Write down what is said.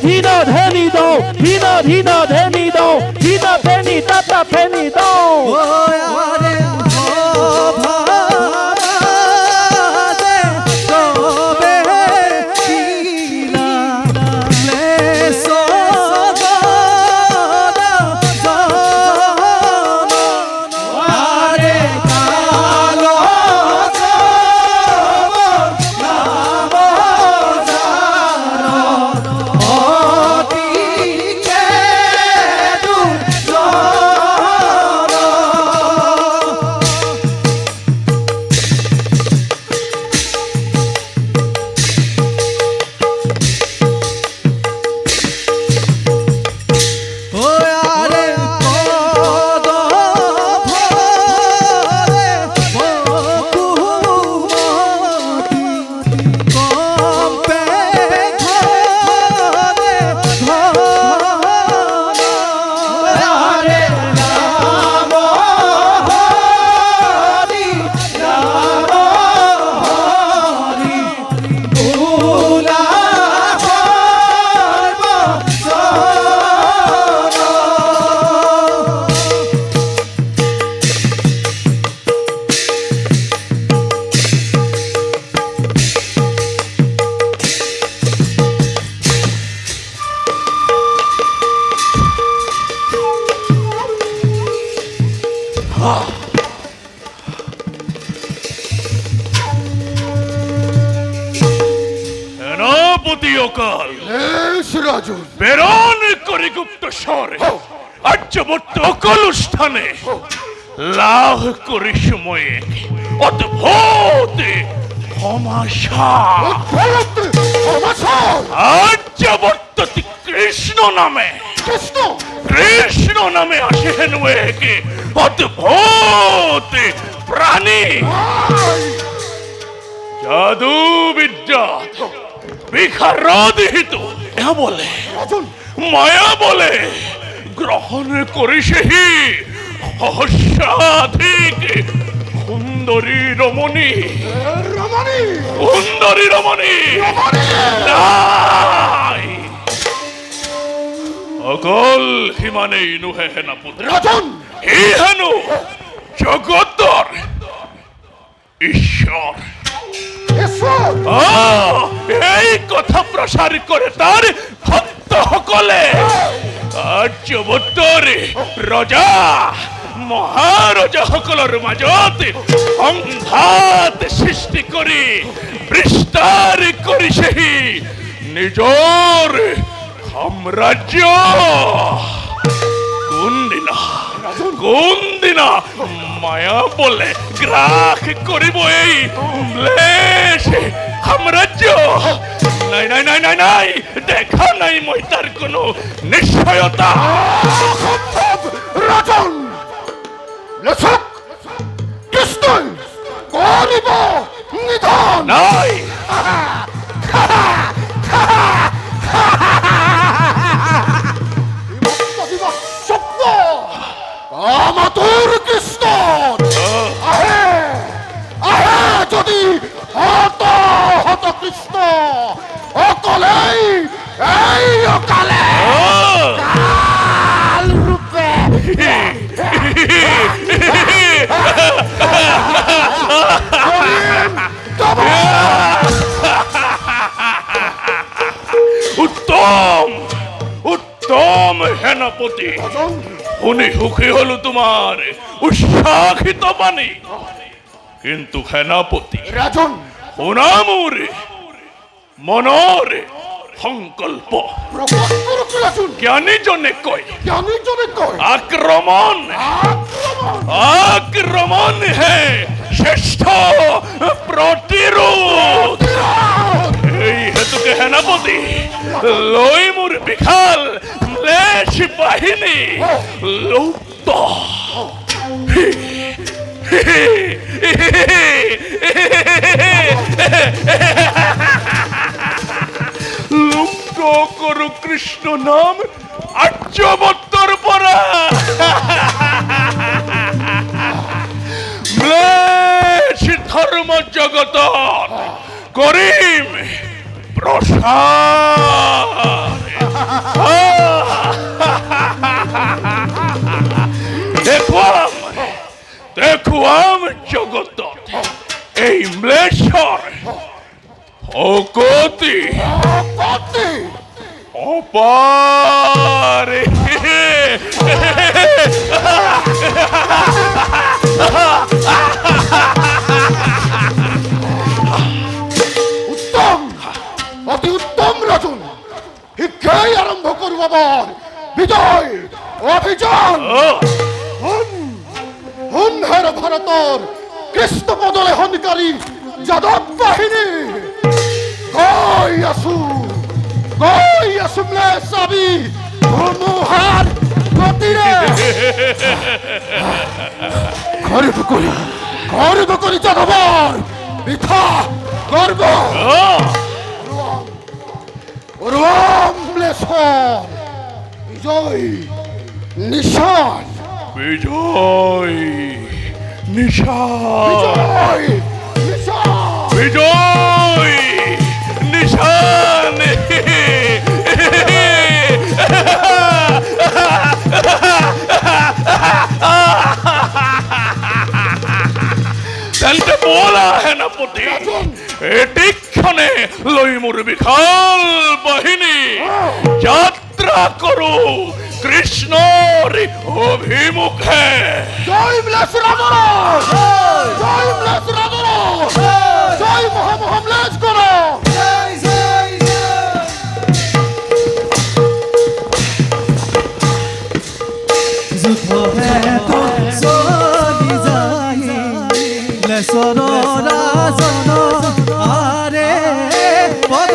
ধিনা ধেনি দো ধিনা ধিনা ধেনি দো ধিনা ধেনি তাতা ধেনি দো সেনাপতি অকাল প্রেরণ করে গুপ্ত স্বরে আর্যবর্ত অকাল স্থানে লাভ করি সময়ে অদ্ভুত আর্যবর্ত কৃষ্ণ নামে কৃষ্ণ নামে আসেন ওকে অদ্ভুত প্রাণী জাদু বিদ্যা বিখারাদিহিত বলে মায়া বলে গ্রহণ করি সেই অসাধিক সুন্দরী রমণী সুন্দরী রমণী নাই অকল হিমানে নুহে হেনা পুত্র হি হেনু জগতর ঈশ্বর এই কথা প্রসার করে তার ভক্ত সকলে আর্যবর্তরে রজা মহারজা সকলের মাজত সংঘাত সৃষ্টি করি বিস্তার করি সেই নিজর সাম্রাজ্য কোন দিনা মায়া বলে গ্রাস করিব এই ম্লেচ্ছ সাম্রাজ্য নাই নাই নাই নাই নাই দেখা নাই মই তার কোনো নিশ্চয়তা রাজন লেখক কৃষ্ণ করিব নিধন নাই আমাতুর কৃষ্ণ আহে আহে যদি হত হত কৃষ্ণ অকলেই এই অকালে কাল রূপে উত্তম উত্তম সেনাপতি উনি সুখী হলো তোমার উৎসাহিত বাণী কিন্তু সেনাপতি রাজন ওনামরে মনরে সংকল্প জ্ঞানী জনে কয় আক্রমণ আক্রমণ হে শ্রেষ্ঠ প্রতিরোধ এই হেতুকে সেনাপতি লৈ মোৰ বিশাল ম্লেচ্ছ বাহিনী লুপ্ত লুপ্ত করু কৃষ্ণ নাম আর্যবত্তর পরা ম্লেচ্ছ ধর্ম জগত করিম প্রসার দেখুয়াম জগত এই ম্লেশ্বর অগতি অগতি অপারে উত্তম, অতি উত্তম রাজন। শিক্ষাই আরম্ভ করব আবার। বিজয় অভিযান হুনহের ভারতর কৃষ্ণ বদলে হনকারী যাদব বাহিনী গৈ আছো চাবি ধুমুহাৰ গতিৰে খৰিব কৰি যাদৱৰ মিঠা গৰ্ব বিজয় নিশান বিজয় নিশান বিজয় নিশান বিজয় নিশান তেন্তে বলা সেনাপতি এটিক্ষণে লৈ মোৰ বিশাল বাহিনী যাত্ৰা কৰো কৃষ্ণৰ অভিমুখে। জয় ম্লেচ্ছ রাজর, জয় ম্লেচ্ছ রাজর, জয় মহামহাম্লেচ্ছ করো। যুদ্ধ হেতু চলি যায় লেচৰ ৰাজন আৰে পদ